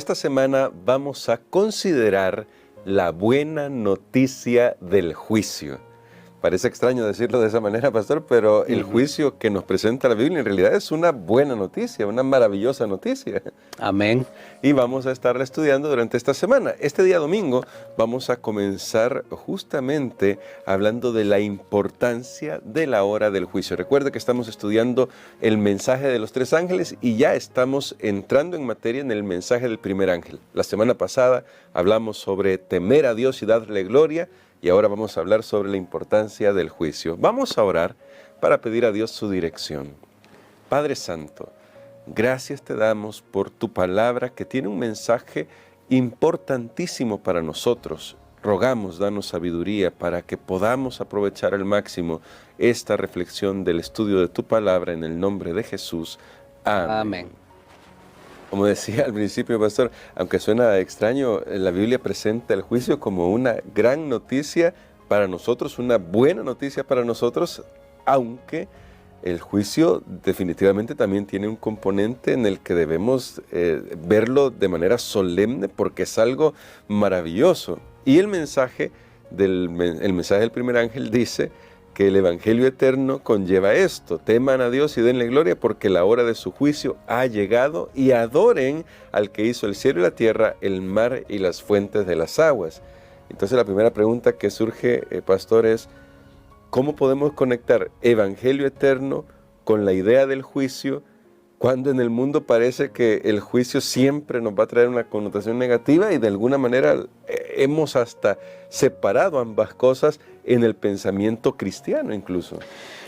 esta semana vamos a considerar la buena noticia del juicio. Parece extraño decirlo de esa manera, pastor, pero el juicio que nos presenta la Biblia en realidad es una buena noticia, una maravillosa noticia. Amén. Y vamos a estarla estudiando durante esta semana. Este día domingo vamos a comenzar justamente hablando de la importancia de la hora del juicio. Recuerda que estamos estudiando el mensaje de los tres ángeles y ya estamos entrando en materia en el mensaje del primer ángel. La semana pasada hablamos sobre temer a Dios y darle gloria. Y ahora vamos a hablar sobre la importancia del juicio. Vamos a orar para pedir a Dios su dirección. Padre Santo, gracias te damos por tu palabra que tiene un mensaje importantísimo para nosotros. Rogamos, danos sabiduría para que podamos aprovechar al máximo esta reflexión del estudio de tu palabra en el nombre de Jesús. Amén. Amén. Como decía al principio, pastor, aunque suena extraño, la Biblia presenta el juicio como una gran noticia para nosotros, una buena noticia para nosotros, aunque el juicio definitivamente también tiene un componente en el que debemos verlo de manera solemne porque es algo maravilloso. Y el mensaje del primer ángel dice que el Evangelio eterno conlleva esto: teman a Dios y denle gloria porque la hora de su juicio ha llegado y adoren al que hizo el cielo y la tierra, el mar y las fuentes de las aguas. Entonces la primera pregunta que surge, pastor, es ¿cómo podemos conectar Evangelio eterno con la idea del juicio cuando en el mundo parece que el juicio siempre nos va a traer una connotación negativa y de alguna manera hemos hasta separado ambas cosas en el pensamiento cristiano incluso?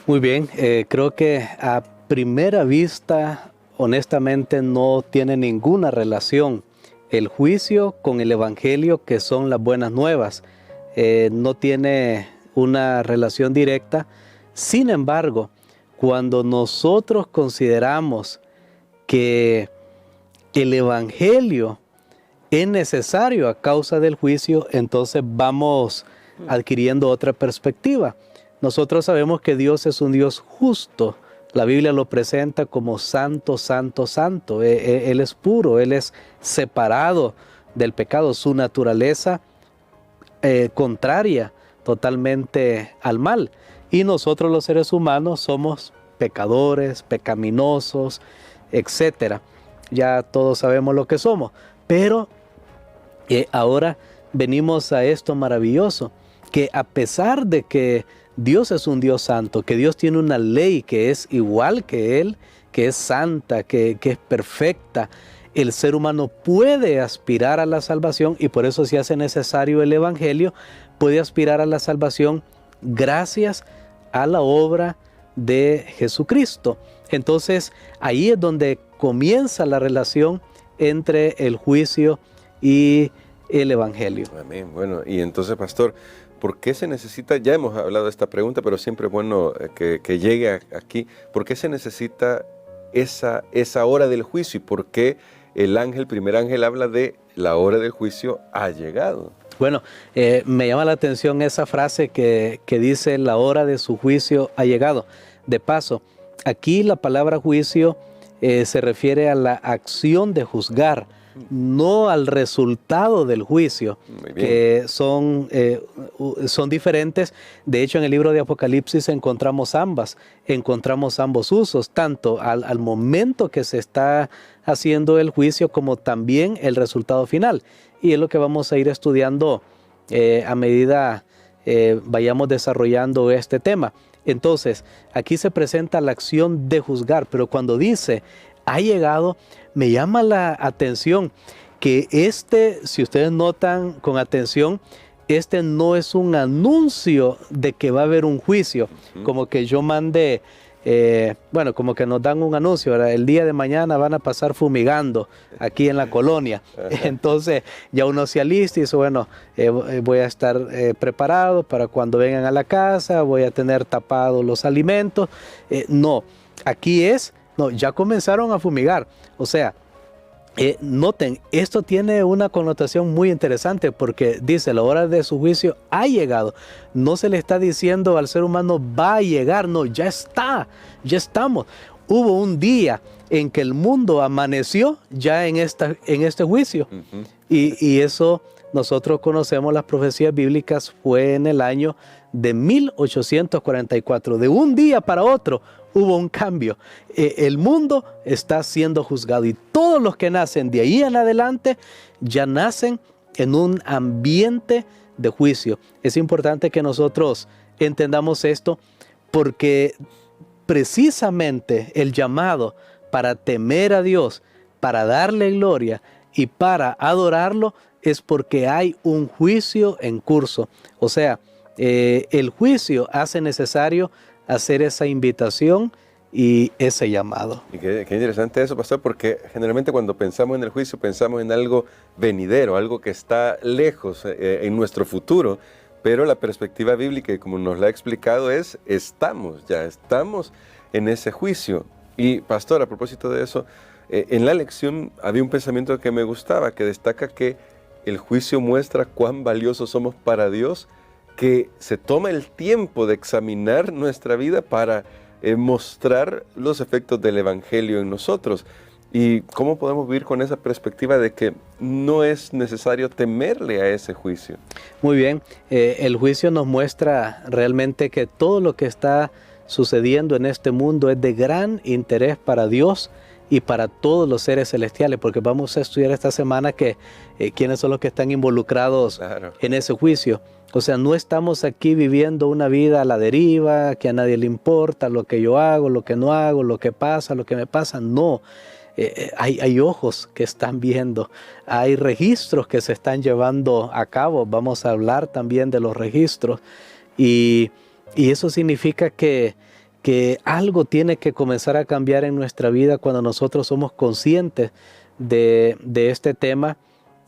Muy bien, creo que a primera vista, honestamente, no tiene ninguna relación el juicio con el Evangelio, que son las buenas nuevas. No tiene una relación directa. Sin embargo, cuando nosotros consideramos que el Evangelio es necesario a causa del juicio, entonces vamos adquiriendo otra perspectiva. Nosotros sabemos que Dios es un Dios justo. La Biblia lo presenta como santo, santo, santo. Él es puro, Él es separado del pecado. Su naturaleza contraria totalmente al mal. Y nosotros los seres humanos somos pecadores, pecaminosos, etc. Ya todos sabemos lo que somos. Pero ahora venimos a esto maravilloso, que a pesar de que Dios es un Dios santo, que Dios tiene una ley que es igual que Él, que es santa, que es perfecta, el ser humano puede aspirar a la salvación y por eso se hace necesario el Evangelio, puede aspirar a la salvación gracias a la obra de Jesucristo. Entonces ahí es donde comienza la relación entre el juicio y el Evangelio. Amén. Bueno, y entonces, pastor, ¿por qué se necesita? Ya hemos hablado de esta pregunta, pero siempre es bueno que llegue aquí. ¿Por qué se necesita esa hora del juicio? ¿Y por qué el primer ángel habla de la hora del juicio ha llegado? Bueno, me llama la atención esa frase que dice la hora de su juicio ha llegado. De paso, aquí la palabra juicio se refiere a la acción de juzgar, no al resultado del juicio, que son diferentes. De hecho, en el libro de Apocalipsis encontramos ambos usos, tanto al momento que se está haciendo el juicio como también el resultado final. Y es lo que vamos a ir estudiando a medida vayamos desarrollando este tema. Entonces, aquí se presenta la acción de juzgar, pero cuando dice ha llegado, me llama la atención que si ustedes notan con atención, no es un anuncio de que va a haber un juicio, como que yo mande, como que nos dan un anuncio, ¿verdad? El día de mañana van a pasar fumigando aquí en la colonia. Entonces ya uno se alista y dice, bueno, voy a estar preparado para cuando vengan a la casa, voy a tener tapados los alimentos. No, aquí ya comenzaron a fumigar. O sea, noten, esto tiene una connotación muy interesante porque dice la hora de su juicio ha llegado. No se le está diciendo al ser humano va a llegar, no, ya está, ya estamos. hubo un día en que el mundo amaneció ya en este juicio. Ujú. Y eso nosotros conocemos las profecías bíblicas, fue en el año de 1844. De un día para otro hubo un cambio. El mundo está siendo juzgado y todos los que nacen de ahí en adelante ya nacen en un ambiente de juicio. Es importante que nosotros entendamos esto porque precisamente el llamado para temer a Dios, para darle gloria y para adorarlo es porque hay un juicio en curso. O sea, el juicio hace necesario hacer esa invitación y ese llamado. Y qué interesante eso, pastor, porque generalmente cuando pensamos en el juicio pensamos en algo venidero, algo que está lejos en nuestro futuro, pero la perspectiva bíblica, como nos la ha explicado, estamos en ese juicio. Y pastor, a propósito de eso, en la lección había un pensamiento que me gustaba, que destaca que el juicio muestra cuán valiosos somos para Dios, que se toma el tiempo de examinar nuestra vida para mostrar los efectos del Evangelio en nosotros. Y cómo podemos vivir con esa perspectiva de que no es necesario temerle a ese juicio. Muy bien, el juicio nos muestra realmente que todo lo que está sucediendo en este mundo es de gran interés para Dios y para todos los seres celestiales, porque vamos a estudiar esta semana que quiénes son los que están involucrados en ese juicio. O sea, no estamos aquí viviendo una vida a la deriva, que a nadie le importa lo que yo hago, lo que no hago, lo que pasa, lo que me pasa. No, hay ojos que están viendo, hay registros que se están llevando a cabo. Vamos a hablar también de los registros y eso significa que algo tiene que comenzar a cambiar en nuestra vida cuando nosotros somos conscientes de este tema.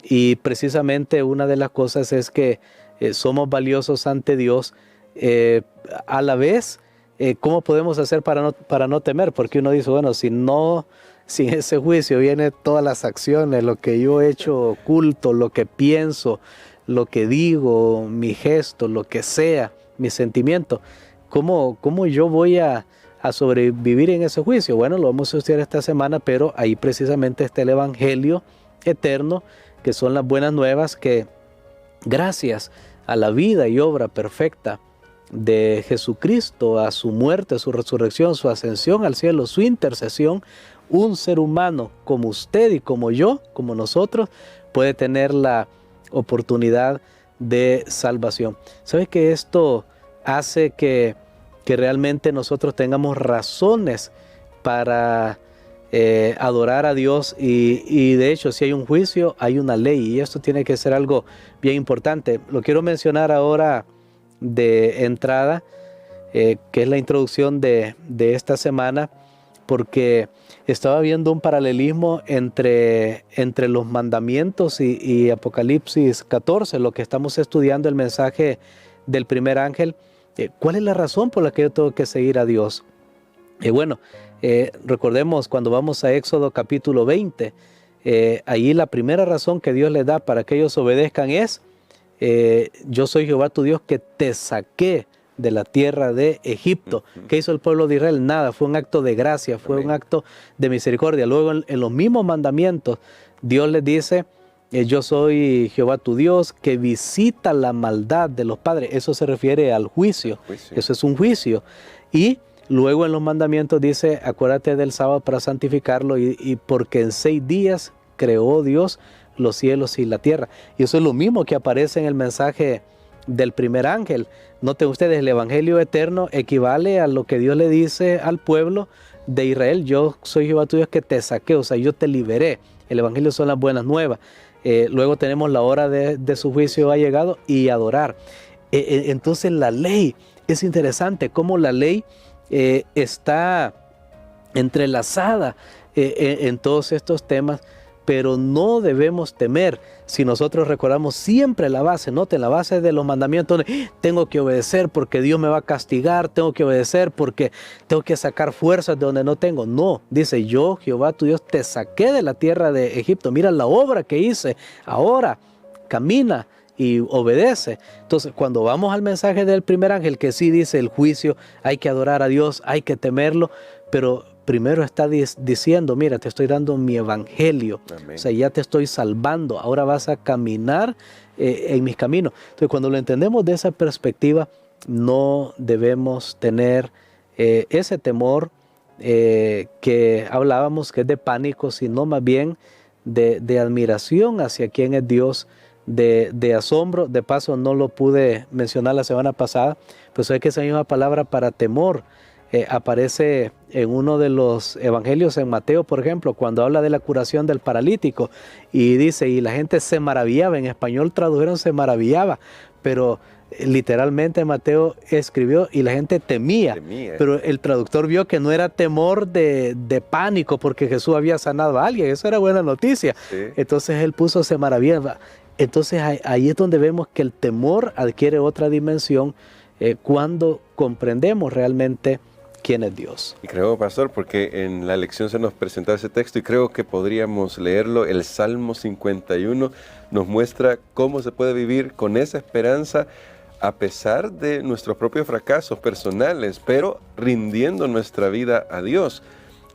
Y precisamente una de las cosas es que somos valiosos ante Dios. A la vez, ¿cómo podemos hacer para no temer? Porque uno dice, bueno, sin ese juicio vienen todas las acciones, lo que yo he hecho oculto, lo que pienso, lo que digo, mi gesto, lo que sea, mi sentimiento. ¿Cómo yo voy a sobrevivir en ese juicio? Bueno, lo vamos a estudiar esta semana, pero ahí precisamente está el Evangelio eterno, que son las buenas nuevas que gracias a la vida y obra perfecta de Jesucristo, a su muerte, su resurrección, su ascensión al cielo, su intercesión, un ser humano como usted y como yo, como nosotros, puede tener la oportunidad de salvación. ¿Sabe que esto hace que realmente nosotros tengamos razones para adorar a Dios y de hecho si hay un juicio hay una ley y esto tiene que ser algo bien importante? Lo quiero mencionar ahora de entrada, que es la introducción de esta semana, porque estaba viendo un paralelismo entre los mandamientos y Apocalipsis 14, lo que estamos estudiando, el mensaje del primer ángel. ¿Cuál es la razón por la que yo tengo que seguir a Dios? Recordemos cuando vamos a Éxodo capítulo 20, ahí la primera razón que Dios le da para que ellos obedezcan es, yo soy Jehová tu Dios que te saqué de la tierra de Egipto. ¿Qué hizo el pueblo de Israel? Nada, fue un acto de gracia, fue un acto de misericordia. Luego en los mismos mandamientos, Dios les dice, yo soy Jehová tu Dios que visita la maldad de los padres. Eso se refiere al juicio. Eso es un juicio. Y luego en los mandamientos dice, acuérdate del sábado para santificarlo y porque en 6 días creó Dios los cielos y la tierra. Y eso es lo mismo que aparece en el mensaje del primer ángel. Noten ustedes, el evangelio eterno equivale a lo que Dios le dice al pueblo de Israel. Yo soy Jehová tu Dios que te saqué, o sea, yo te liberé. El evangelio son las buenas nuevas. Luego tenemos la hora de su juicio ha llegado y adorar. Entonces la ley, es interesante cómo la ley está entrelazada en todos estos temas, pero no debemos temer si nosotros recordamos siempre la base. Noten, la base de los mandamientos, tengo que obedecer porque Dios me va a castigar, tengo que obedecer porque tengo que sacar fuerzas de donde no tengo. No, dice, yo Jehová tu Dios te saqué de la tierra de Egipto, mira la obra que hice, ahora camina y obedece. Entonces cuando vamos al mensaje del primer ángel, que sí dice el juicio, hay que adorar a Dios, hay que temerlo, pero primero está diciendo, mira, te estoy dando mi evangelio. Amén. O sea, ya te estoy salvando, ahora vas a caminar en mis caminos. Entonces, cuando lo entendemos de esa perspectiva, no debemos tener ese temor que hablábamos, que es de pánico, sino más bien de admiración hacia quién es Dios, de asombro. De paso, no lo pude mencionar la semana pasada, pero sé que esa misma palabra para temor aparece en uno de los evangelios, en Mateo, por ejemplo, cuando habla de la curación del paralítico, y dice, y la gente se maravillaba. En español tradujeron se maravillaba, pero literalmente Mateo escribió y la gente temía. Pero el traductor vio que no era temor de pánico porque Jesús había sanado a alguien. Eso era buena noticia. Sí. Entonces él puso se maravillaba. Entonces ahí es donde vemos que el temor adquiere otra dimensión cuando comprendemos realmente quién es Dios. Y creo, pastor, porque en la lección se nos presentó ese texto y creo que podríamos leerlo. El Salmo 51 nos muestra cómo se puede vivir con esa esperanza a pesar de nuestros propios fracasos personales, pero rindiendo nuestra vida a Dios.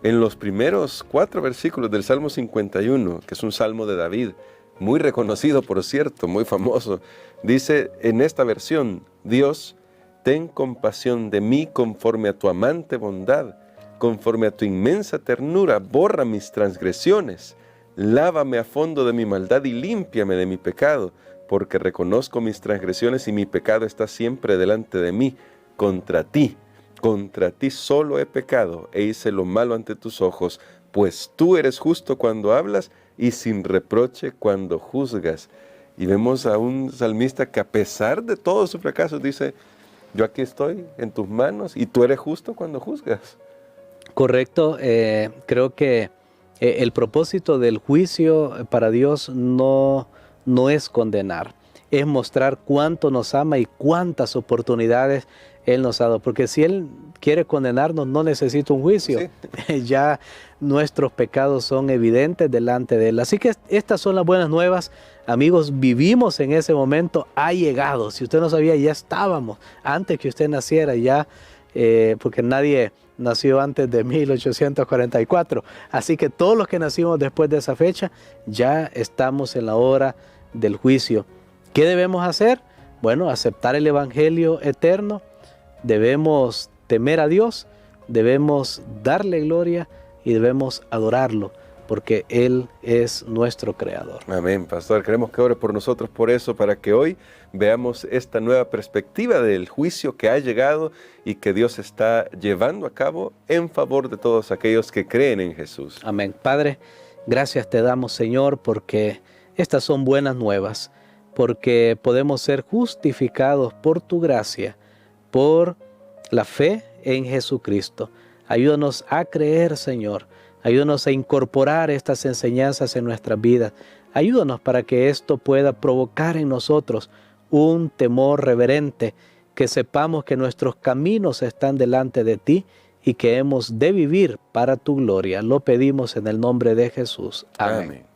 En los primeros 4 versículos del Salmo 51, que es un salmo de David, muy reconocido, por cierto, muy famoso, dice en esta versión, Dios, ten compasión de mí conforme a tu amante bondad, conforme a tu inmensa ternura, borra mis transgresiones, lávame a fondo de mi maldad y límpiame de mi pecado, porque reconozco mis transgresiones y mi pecado está siempre delante de mí. Contra ti solo he pecado e hice lo malo ante tus ojos, pues tú eres justo cuando hablas y sin reproche cuando juzgas. Y vemos a un salmista que a pesar de todos sus fracasos dice, yo aquí estoy en tus manos y tú eres justo cuando juzgas. Correcto, creo que el propósito del juicio para Dios no es condenar, es mostrar cuánto nos ama y cuántas oportunidades Él nos ha dado. Porque si Él quiere condenarnos, no necesita un juicio. Sí. Ya nuestros pecados son evidentes delante de Él. Así que estas son las buenas nuevas. Amigos, vivimos en ese momento, ha llegado. Si usted no sabía, ya estábamos. Antes que usted naciera, ya, porque nadie nació antes de 1844. Así que todos los que nacimos después de esa fecha, ya estamos en la hora del juicio. ¿Qué debemos hacer? Bueno, aceptar el evangelio eterno. Debemos temer a Dios, debemos darle gloria y debemos adorarlo, porque Él es nuestro creador. Amén, pastor. Queremos que ore por nosotros por eso, para que hoy veamos esta nueva perspectiva del juicio que ha llegado y que Dios está llevando a cabo en favor de todos aquellos que creen en Jesús. Amén. Padre, gracias te damos, Señor, porque estas son buenas nuevas, porque podemos ser justificados por tu gracia, por la fe en Jesucristo. Ayúdanos a creer, Señor. Ayúdanos a incorporar estas enseñanzas en nuestras vidas. Ayúdanos para que esto pueda provocar en nosotros un temor reverente, que sepamos que nuestros caminos están delante de ti y que hemos de vivir para tu gloria. Lo pedimos en el nombre de Jesús. Amén.